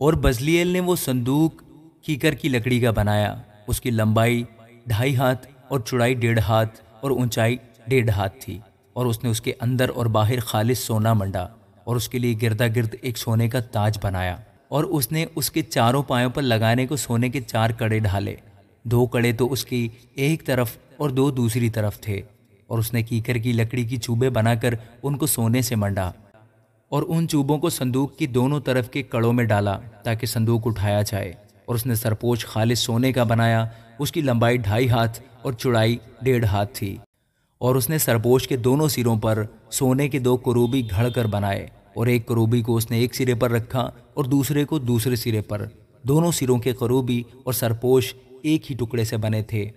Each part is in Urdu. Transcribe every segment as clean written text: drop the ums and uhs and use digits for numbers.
اور بزلیل نے وہ صندوق کیکر کی لکڑی کا بنایا، اس کی لمبائی 2.5 ہاتھ اور چوڑائی 1.5 ہاتھ اور اونچائی 1.5 ہاتھ تھی، اور اس نے اس کے اندر اور باہر خالص سونا منڈا، اور اس کے لیے گردا گرد ایک سونے کا تاج بنایا، اور اس نے اس کے چاروں پایوں پر لگانے کو سونے کے 4 کڑے ڈھالے، 2 کڑے تو اس کی ایک طرف اور 2 دوسری طرف تھے، اور اس نے کیکر کی لکڑی کی چوبے بنا کر ان کو سونے سے منڈا، اور ان چوبوں کو صندوق کی دونوں طرف کے کڑوں میں ڈالا تاکہ صندوق اٹھایا جائے، اور اس نے سرپوش خالص سونے کا بنایا، اس کی لمبائی 2.5 ہاتھ اور چوڑائی 1.5 ہاتھ تھی، اور اس نے سرپوش کے دونوں سروں پر سونے کے 2 کروبی گھڑ کر بنائے، اور ایک کروبی کو اس نے ایک سرے پر رکھا اور دوسرے کو دوسرے سرے پر، دونوں سروں کے کروبی اور سرپوش ایک ہی ٹکڑے سے بنے تھے،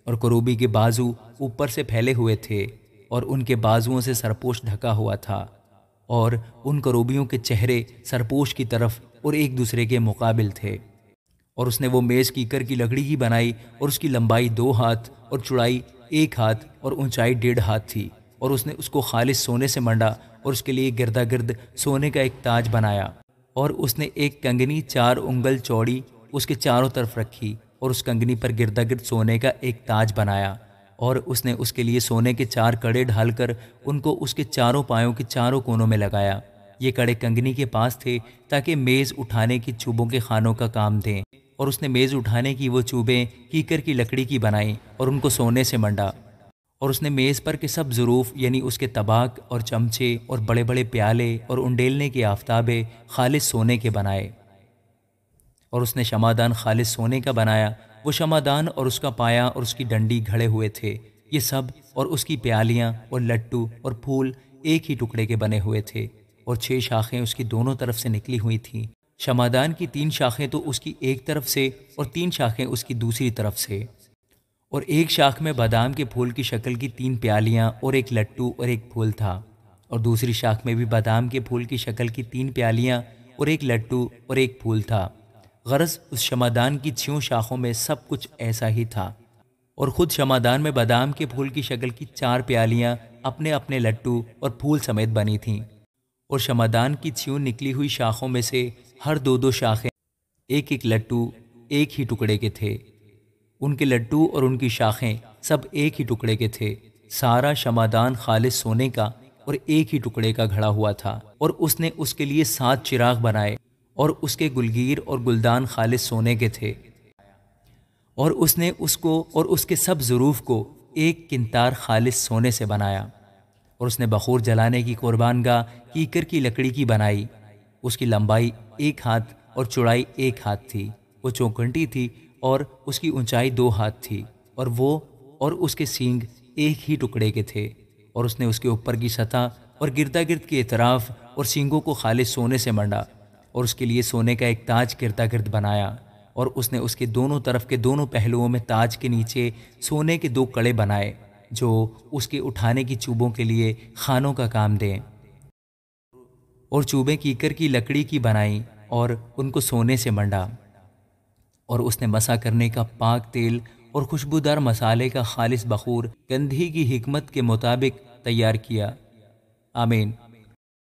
اور کروبی کے بازو اوپر سے پھیلے ہوئے تھے، اور ان کے بازوؤں سے سرپوش ڈھکا ہوا تھا، اور ان کروبیوں کے چہرے سرپوش کی طرف اور ایک دوسرے کے مقابل تھے۔ اور اس نے وہ میز کیکر کی لکڑی کی بنائی، اور اس کی لمبائی 2 ہاتھ اور چوڑائی 1 ہاتھ اور اونچائی 1.5 ہاتھ تھی، اور اس نے اس کو خالص سونے سے منڈا، اور اس کے لیے گردا گرد سونے کا ایک تاج بنایا، اور اس نے ایک کنگنی 4 انگل چوڑی اس کے چاروں طرف رکھی، اور اس کنگنی پر گردا گرد سونے کا ایک تاج بنایا، اور اس نے اس کے لیے سونے کے 4 کڑے ڈھال کر ان کو اس کے چاروں پایوں کے چاروں کونوں میں لگایا۔ یہ کڑے کنگنی کے پاس تھے تاکہ میز اٹھانے کی چوبوں کے خانوں کا کام دیں، اور اس نے میز اٹھانے کی وہ چوبیں کیکر کی لکڑی کی بنائیں اور ان کو سونے سے منڈا، اور اس نے میز پر کے سب ظروف یعنی اس کے طباق اور چمچے اور بڑے بڑے پیالے اور انڈیلنے کے آفتابے خالص سونے کے بنائے، اور اس نے شمعدان خالص سونے کا بنایا، وہ شمعدان اور اس کا پایا اور اس کی ڈنڈی گھڑے ہوئے تھے، یہ سب اور اس کی پیالیاں اور لٹو اور پھول ایک ہی ٹکڑے کے بنے ہوئے تھے، اور 6 شاخیں اس کی دونوں طرف سے نکلی ہوئی تھیں، شمعدان کی 3 شاخیں تو اس کی ایک طرف سے اور 3 شاخیں اس کی دوسری طرف سے، اور ایک شاخ میں بادام کے پھول کی شکل کی 3 پیالیاں اور ایک لٹو اور ایک پھول تھا، اور دوسری شاخ میں بھی بادام کے پھول کی شکل کی 3 پیالیاں اور ایک لٹو اور ایک پھول تھا، غرض اس شمعدان کی 6 شاخوں میں سب کچھ ایسا ہی تھا، اور خود شمعدان میں بادام کے پھول کی شکل کی 4 پیالیاں اپنے اپنے لٹو اور پھول سمیت بنی تھیں، اور شمعدان کی 6 نکلی ہوئی شاخوں میں سے ہر 2 شاخیں ایک ایک لٹو ایک ہی ٹکڑے کے تھے، ان کے لٹو اور ان کی شاخیں سب ایک ہی ٹکڑے کے تھے، سارا شمعدان خالص سونے کا اور ایک ہی ٹکڑے کا گھڑا ہوا تھا، اور اس نے اس کے لیے 7 چراغ بنائے، اور اس کے گلگیر اور گلدان خالص سونے کے تھے، اور اس نے اس کو اور اس کے سب ظروف کو ایک کنتار خالص سونے سے بنایا، اور اس نے بخور جلانے کی قربان گاہ کیکر کی لکڑی کی بنائی، اس کی لمبائی 1 ہاتھ اور چوڑائی 1 ہاتھ تھی، وہ چوکھنٹی تھی اور اس کی اونچائی 2 ہاتھ تھی، اور وہ اور اس کے سینگ ایک ہی ٹکڑے کے تھے، اور اس نے اس کے اوپر کی سطح اور گردا گرد کے اطراف اور سینگوں کو خالص سونے سے منڈا، اور اس کے لیے سونے کا ایک تاج گردا گرد بنایا، اور اس نے اس کے دونوں طرف کے دونوں پہلوؤں میں تاج کے نیچے سونے کے 2 کڑے بنائے جو اس کے اٹھانے کی چوبوں کے لیے خانوں کا کام دیں، اور چوبیں کیکر کی لکڑی کی بنائیں اور ان کو سونے سے منڈا، اور اس نے مسح کرنے کا پاک تیل اور خوشبودار مسالے کا خالص بخور گندھی کی حکمت کے مطابق تیار کیا۔ آمین۔